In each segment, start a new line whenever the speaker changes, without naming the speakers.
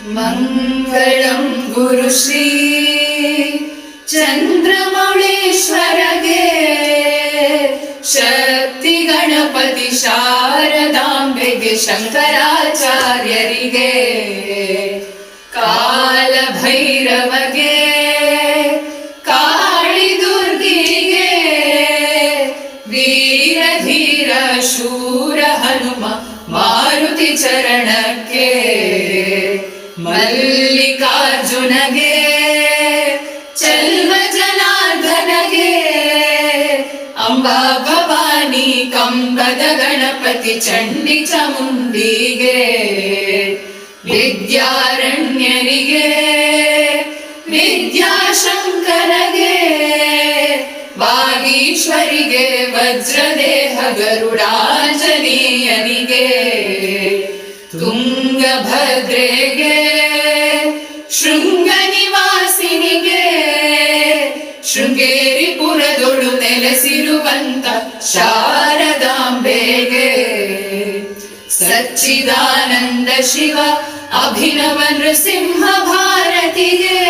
ಮಂಗಳಂ ಗುರುಶ್ರೀ ಚಂದ್ರಮೌಳೇಶ್ವರಗೆ, ಶಕ್ತಿ ಗಣಪತಿ ಶಾರದಾಂಬೆಗೆ, ಶಂಕರಾಚಾರ್ಯರಿಗೆ, ಕಾಲ ಭೈರವಗೆ, ಕಾಳಿ ದುರ್ಗಿಗೆ, ವೀರ ಧೀರ ಶೂರ ಹನುಮ ಮಾರುತಿ ಚರಣಕ್ಕೆ, ಮಲ್ಲಿಕಾರ್ಜುನಗೆ, ಚಲ್ವ ಜನಾರ್ದನಗೆ, ಅಂಬಾ ಭವಾನಿ ಕಂಬದ ಗಣಪತಿ ಚಂಡಿ ಚಾಮುಂಡಿಗೆ, ವಿದ್ಯಾರಣ್ಯರಿಗೆ, ವಿದ್ಯಾಶಂಕರಗೆ, ವಾಗೀಶ್ವರಿಗೆ, ವಜ್ರದೇಹ ಗರುಡಾಂಜನೇಯನಿಗೆ, ತುಂಗಭದ್ರೆಗೆ, ಶೃಂಗ ನಿವಾಸಿನಿಗೆ, ಶೃಂಗೇರಿ ಪುರದೊಳು ನೆಲೆಸಿರುವಂತ ಶಾರದಾಂಬೆಗೆ, ಸಚ್ಚಿದಾನಂದ ಶಿವ ಅಭಿನವ ನೃಸಿಂಹ ಭಾರತಿಗೆ,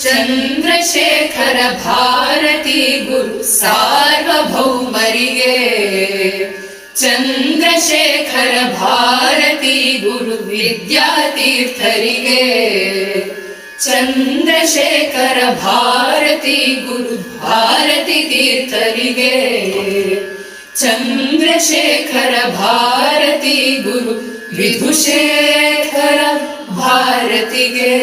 ಚಂದ್ರಶೇಖರ ಭಾರತಿ ಗುರು ಸಾರ್ವಭೌಮರಿಗೆ, ಚಂದ್ರಶೇಖರ ಭಾರತಿ ಗುರು ವಿದ್ಯಾತೀರ್ಥರಿಗೆ, ಚಂದ್ರಶೇಖರ ಭಾರತಿ ಗುರು ಭಾರತಿ ತೀರ್ಥರಿಗೆ, ಚಂದ್ರಶೇಖರ ಭಾರತಿ ಗುರು ವಿಧುಶೇಖರ ಭಾರತಿಗೆ.